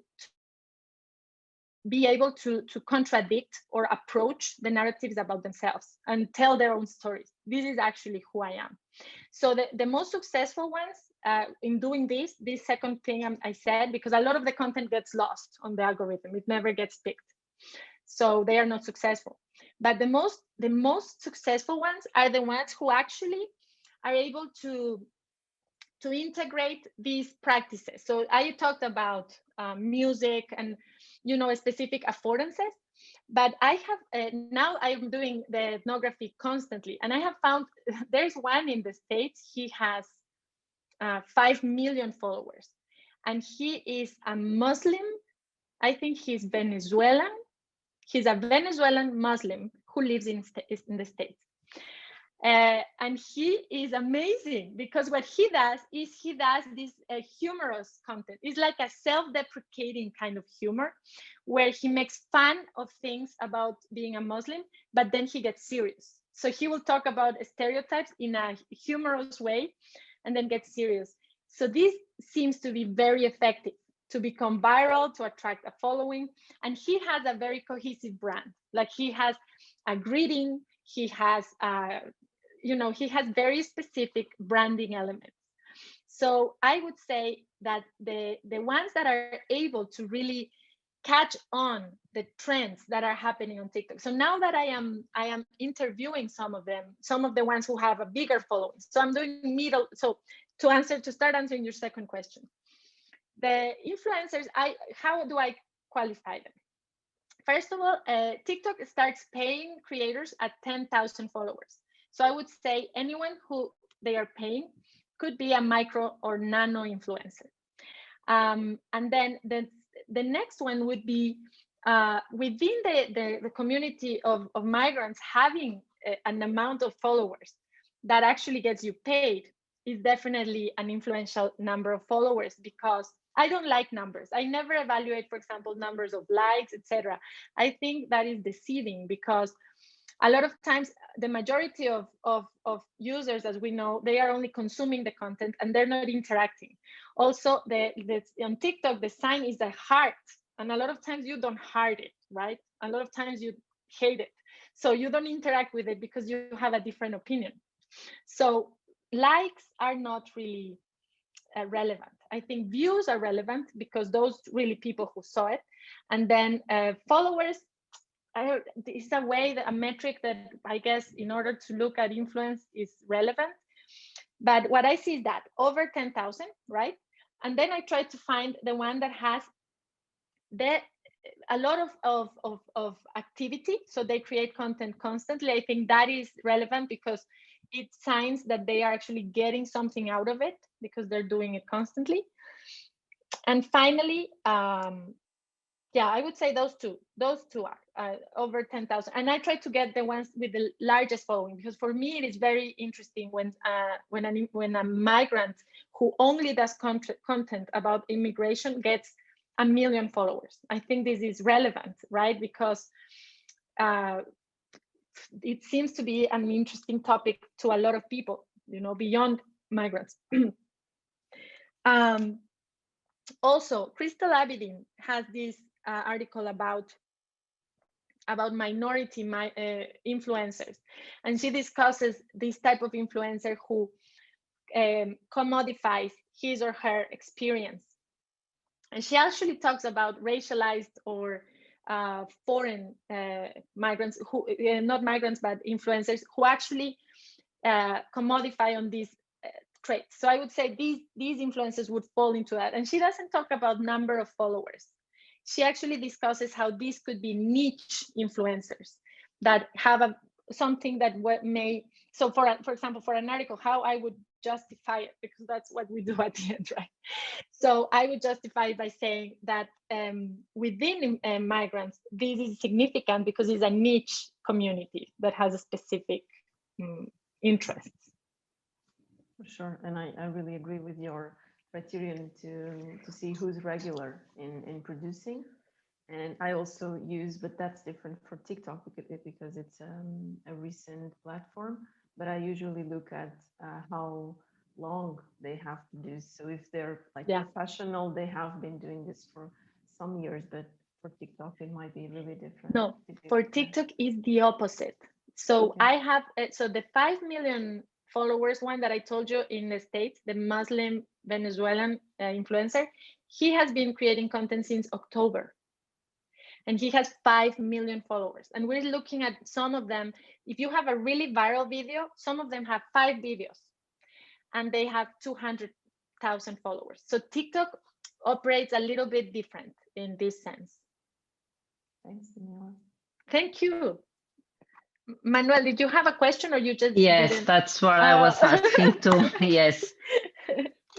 be able to contradict or approach the narratives about themselves and tell their own stories. This is actually who I am. So the most successful ones in doing this second thing I said, because a lot of the content gets lost on the algorithm, it never gets picked. So they are not successful. But the most successful ones are the ones who actually are able to integrate these practices. So I talked about music and specific affordances, but I have now I'm doing the ethnography constantly, and I have found there's one in the States. He has 5 million followers, and he is a Muslim. I think he's Venezuelan. He's a Venezuelan Muslim who lives in the States. And he is amazing because what he does is he does this humorous content. It's like a self-deprecating kind of humor where he makes fun of things about being a Muslim, but then he gets serious. So he will talk about stereotypes in a humorous way and then get serious. So this seems to be very effective to become viral, to attract a following. And he has a very cohesive brand. Like he has a greeting, he has he has very specific branding elements. So I would say that the ones that are able to really catch on the trends that are happening on TikTok. So now that I am interviewing some of them, some of the ones who have a bigger following. So I'm doing middle. So to start answering your second question, the influencers, how do I qualify them? First of all, TikTok starts paying creators at 10,000 followers. So I would say anyone who they are paying could be a micro or nano influencer. And then the next one would be within the community of migrants, having an amount of followers that actually gets you paid is definitely an influential number of followers, because I don't like numbers. I never evaluate, for example, numbers of likes, etc. I think that is deceiving, because a lot of times the majority of users, as we know, they are only consuming the content and they're not interacting. Also, on TikTok, the sign is a heart, and a lot of times you don't heart it, right? A lot of times you hate it. So you don't interact with it because you have a different opinion. So likes are not really relevant. I think views are relevant because those really people who saw it. And then followers, it's a metric that I guess in order to look at influence is relevant. But what I see is that over 10,000, right? And then I try to find the one that has a lot of activity. So they create content constantly. I think that is relevant because it signs that they are actually getting something out of it because they're doing it constantly. And finally, Yeah, I would say those two are over 10,000. And I try to get the ones with the largest following, because for me it is very interesting when a migrant who only does content about immigration gets 1 million followers. I think this is relevant, right? Because it seems to be an interesting topic to a lot of people, you know, beyond migrants. Also, Crystal Abidin has this article about minority influencers, and she discusses this type of influencer who commodifies his or her experience. And she actually talks about racialized or foreign migrants, who not migrants but influencers, who actually commodify on these traits. So I would say these influencers would fall into that. And she doesn't talk about number of followers. She actually discusses how these could be niche influencers that have something that may, so for example, for an article, how I would justify it, because that's what we do at the end, right? So I would justify it by saying that within migrants, this is significant because it's a niche community that has a specific interests. For sure, and I really agree with your criterion to see who's regular in producing. And I also use, but that's different for TikTok because it's a recent platform, but I usually look at how long they have produced. So if they're like professional, they have been doing this for some years, but for TikTok, it might be really different. No, for TikTok is the opposite. So okay. I have, so the 5 million followers one that I told you in the States, the Muslim Venezuelan influencer, he has been creating content since October. And he has 5 million followers. And we're looking at some of them. If you have a really viral video, some of them have 5 videos and they have 200,000 followers. So TikTok operates a little bit different in this sense. Thanks, Daniela. Thank you. Manuel, did you have a question or you just Yes, didn't? That's what I was asking too. Yes.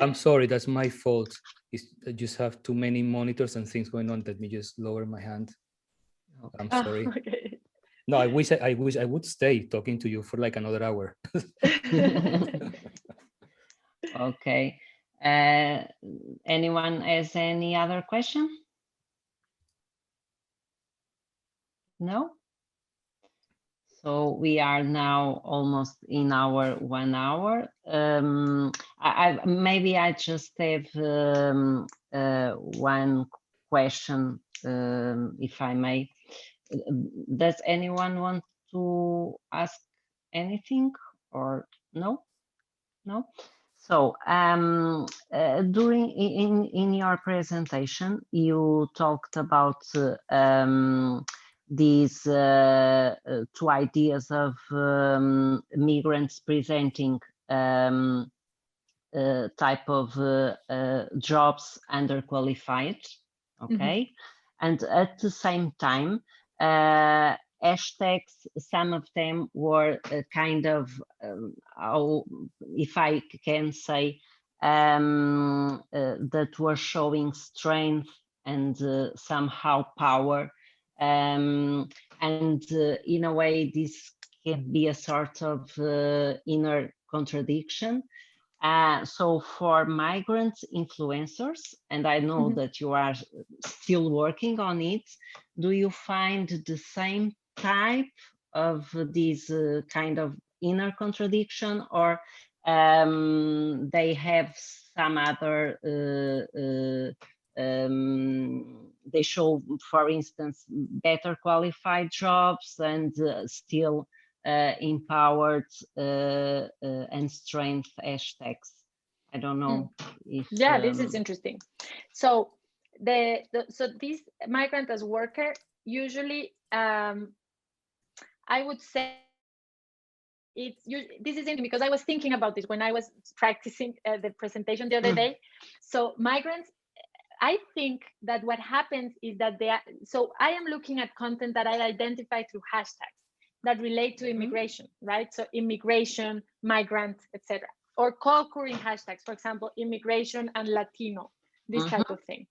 I'm sorry, that's my fault. I just have too many monitors and things going on. Let me just lower my hand. I'm sorry. Okay. No, I wish I would stay talking to you for like another hour. Okay. Anyone has any other question? No? So we are now almost in our 1 hour. Maybe I just have one question, if I may. Does anyone want to ask anything or no? No? So during in your presentation, you talked about these 2 ideas of migrants presenting type of jobs underqualified, okay? And at the same time, hashtags, some of them were kind of, if I can say, that were showing strength and somehow power. And in a way, this can be a sort of inner contradiction. So for migrant influencers, and I know that you are still working on it, do you find the same type of this kind of inner contradiction, or they have some other, they show, for instance, better qualified jobs and still empowered and strength hashtags? I don't know if this is interesting. So so this migrant as worker, usually I would say this is interesting because I was thinking about this when I was practicing the presentation the other day. So migrants, I think that what happens is that so I am looking at content that I identify through hashtags that relate to immigration, right? So immigration, migrant, etc. Or co-occurring hashtags, for example, immigration and Latino, this type of thing.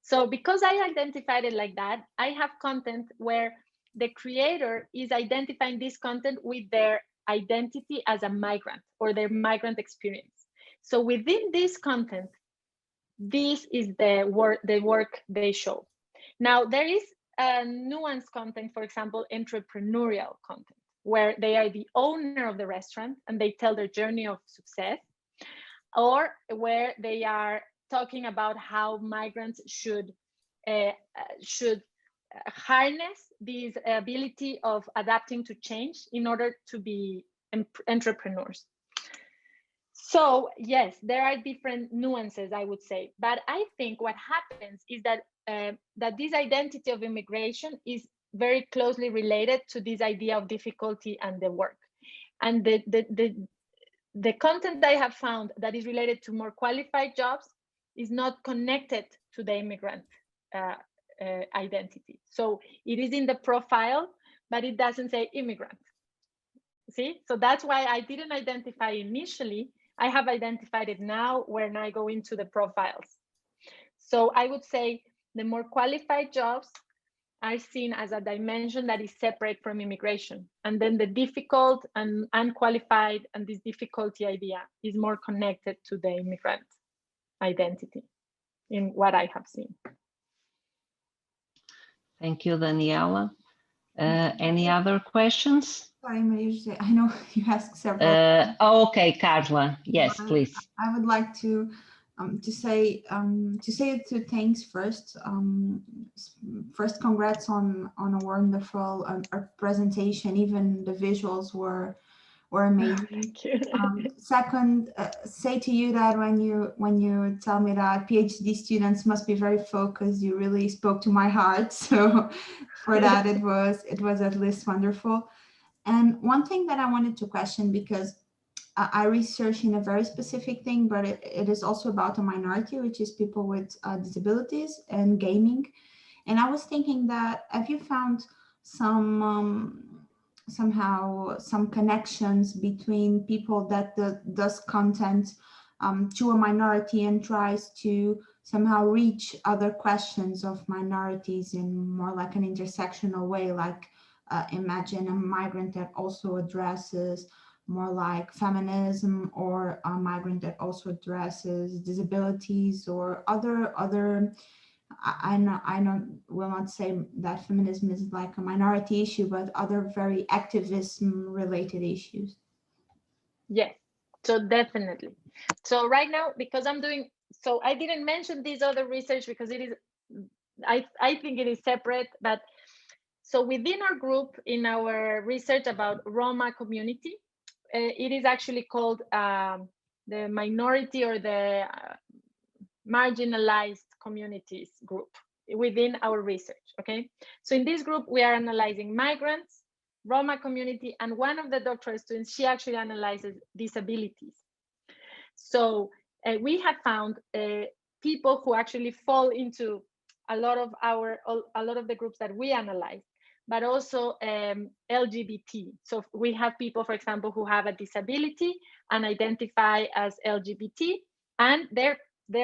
So because I identified it like that, I have content where the creator is identifying this content with their identity as a migrant or their migrant experience. So within this content, this is the work they show. Now, there is a nuanced content, for example, entrepreneurial content, where they are the owner of the restaurant and they tell their journey of success, or where they are talking about how migrants should harness this ability of adapting to change in order to be entrepreneurs. So yes, there are different nuances, I would say, but I think what happens is that that this identity of immigration is very closely related to this idea of difficulty and the work, and the content I have found that is related to more qualified jobs is not connected to the immigrant identity. So it is in the profile, but it doesn't say immigrant. See, so that's why I didn't identify initially. I have identified it now when I go into the profiles. So I would say the more qualified jobs are seen as a dimension that is separate from immigration. And then the difficult and unqualified and this difficulty idea is more connected to the immigrant identity in what I have seen. Thank you, Daniela. Any other questions? Sorry, Maria José, I know you asked several. Okay, Carla. Yes, please. I would like to say two things first. First, congrats on a wonderful presentation. Even the visuals were amazing. Thank you. Second, say to you that when you tell me that PhD students must be very focused, you really spoke to my heart. So for that, it was at least wonderful. And one thing that I wanted to question, because I research in a very specific thing, but it is also about a minority, which is people with disabilities and gaming. And I was thinking that, have you found somehow some connections between people that does content to a minority and tries to somehow reach other questions of minorities in more like an intersectional way, like imagine a migrant that also addresses more like feminism, or a migrant that also addresses disabilities, or other I will not say that feminism is like a minority issue, but other very activism related issues. Yes, so definitely. So right now, because I'm doing, so I didn't mention this other research because it is, I think it is separate, but so within our group, in our research about Roma community, it is actually called the minority or the marginalized communities group within our research, okay? So in this group, we are analyzing migrants, Roma community, and one of the doctoral students, she actually analyzes disabilities. So we have found people who actually fall into a lot of the groups that we analyze, but also LGBT. So we have people, for example, who have a disability and identify as LGBT, and their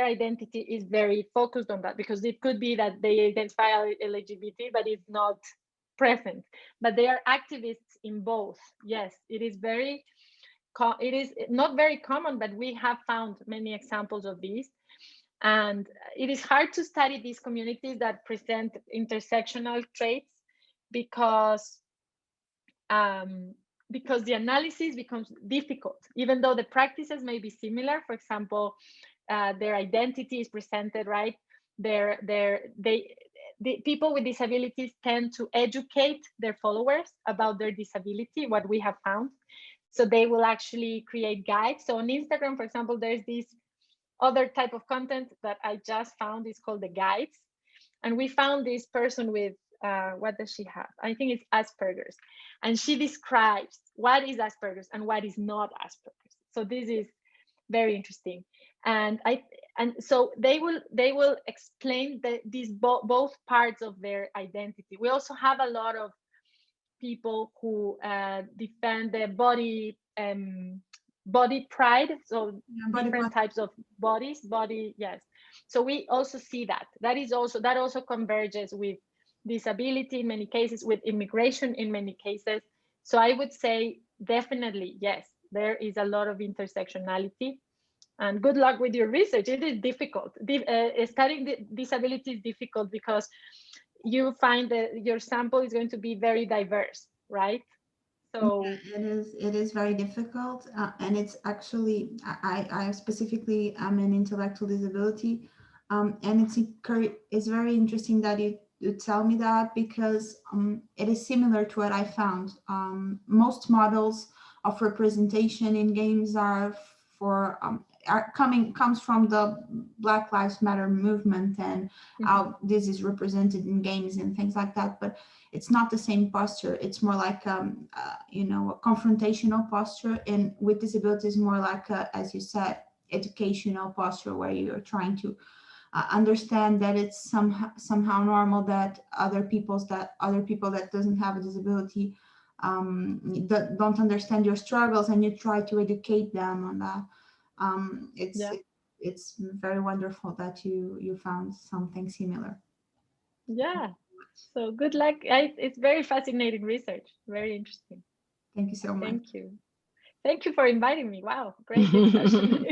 identity is very focused on that, because it could be that they identify as LGBT, but it's not present. But they are activists in both. Yes, it is not very common, but we have found many examples of these. And it is hard to study these communities that present intersectional traits, because the analysis becomes difficult, even though the practices may be similar. For example, their identity is presented, right? The people with disabilities tend to educate their followers about their disability, what we have found. So they will actually create guides. So on Instagram, for example, there's this other type of content that I just found, is called the guides. And we found this person with, what does she have? I think it's Asperger's. And she describes what is Asperger's and what is not Asperger's. So this is very interesting. And so they will explain these both parts of their identity. We also have a lot of people who defend the body pride. So different types of bodies, yes. So we also see that. That also converges with disability in many cases, with immigration in many cases. So I would say definitely, yes, there is a lot of intersectionality. And good luck with your research. It is difficult. Studying disability is difficult because you find that your sample is going to be very diverse, right? So it is very difficult, and it's actually I specifically am an intellectual disability, and it's very interesting that you tell me that, because it is similar to what I found. Most models of representation in games are comes from the Black Lives Matter movement, and how this is represented in games and things like that. But it's not the same posture. It's more like a confrontational posture, and with disabilities more like as you said, educational posture, where you're trying to understand that it's somehow normal that other people that doesn't have a disability that don't understand your struggles, and you try to educate them on that. It's very wonderful that you found something similar. Yeah, so good luck. It's very fascinating research, very interesting. Thank you so much. Thank you for inviting me. Wow, great discussion.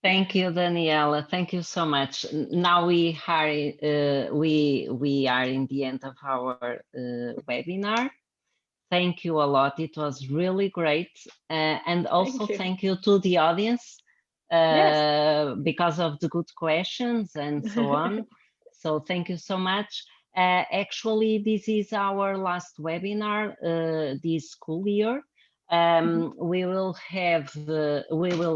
Thank you, Daniela. Thank you so much. Now we are in the end of our webinar. Thank you a lot. It was really great. And also thank you to the audience because of the good questions and so on. So thank you so much. Actually, this is our last webinar this school year. We will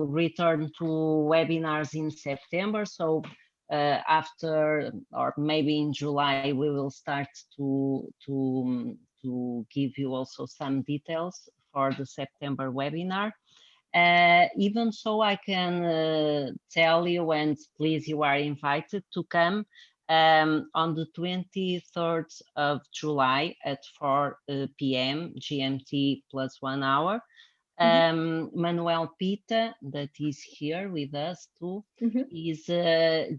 return to webinars in September. So after, or maybe in July, we will start to give you also some details for the September webinar. Even so, I can tell you, and please, you are invited to come on the 23rd of July at 4 p.m. GMT plus 1 hour. Manuel Pita, that is here with us too, is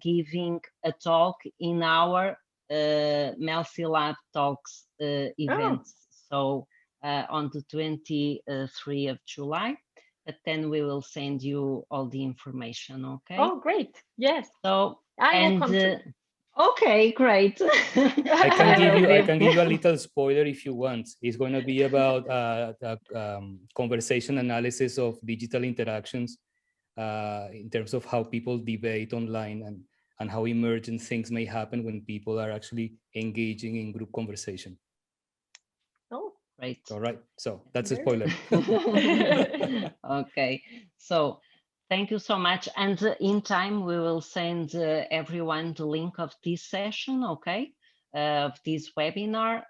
giving a talk in our MeLCi Lab Talks event. So on the 23rd of July, but then we will send you all the information, okay? Oh, great. Yes. So, I will come too. Okay, great. I can give you a little spoiler if you want. It's going to be about conversation analysis of digital interactions in terms of how people debate online, and how emergent things may happen when people are actually engaging in group conversation. Oh, right. All right. So that's a spoiler. Okay. So thank you so much. And in time, we will send everyone the link of this session, okay, of this webinar.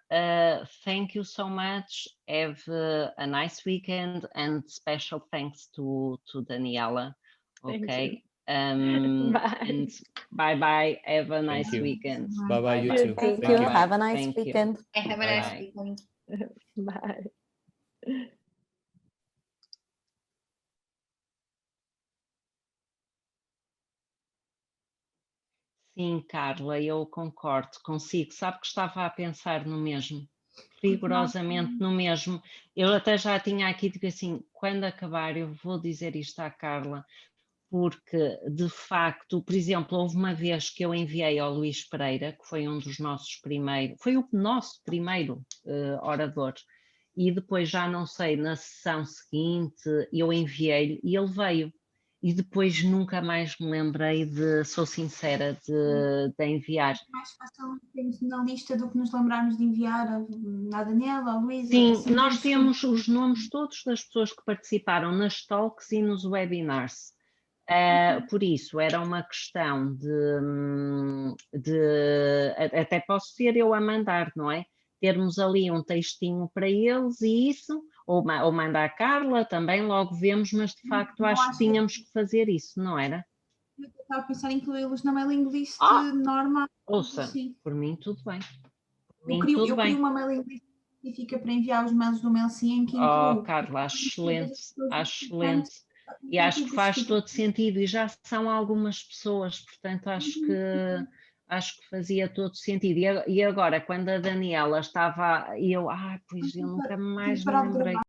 Thank you so much. Have a nice weekend, and special thanks to Daniela. Okay. Bye. And bye-bye. Have a nice weekend. Bye-bye, you too. Thank you. Have a nice Thank weekend. You. Have a nice weekend. Bye. Sim, Carla, eu concordo consigo. Sabe que estava a pensar no mesmo, rigorosamente no mesmo. Eu até já tinha aqui, digo assim, quando acabar eu vou dizer isto à Carla, porque de facto, por exemplo, houve uma vez que eu enviei ao Luís Pereira, que foi um dos nossos primeiros, foi o nosso primeiro orador, e depois já não sei, na sessão seguinte eu enviei-lhe e ele veio. E depois nunca mais me lembrei sou sincera, de enviar. É mais fácil termos na lista do que nos lembrarmos de enviar a Daniela, a Luísa. Sim, nós temos os nomes todos das pessoas que participaram nas talks e nos webinars. Por isso, era uma questão até posso ser eu a mandar, não é? Termos ali um textinho para eles e isso, ou mandar a Carla, também logo vemos, mas de facto acho que tínhamos que fazer isso, não era? Eu estava a pensar em incluí-los na mailing list normal. Ouça, sim. Por mim tudo bem. Eu crio uma mailing list específica para enviar os mails do MeLCi em que incluo. Carla, acho excelente, acho excelente. E acho que faz todo sentido, e já são algumas pessoas, portanto acho que fazia todo sentido. E agora, quando a Daniela estava, e eu, pois eu nunca mais me lembrei.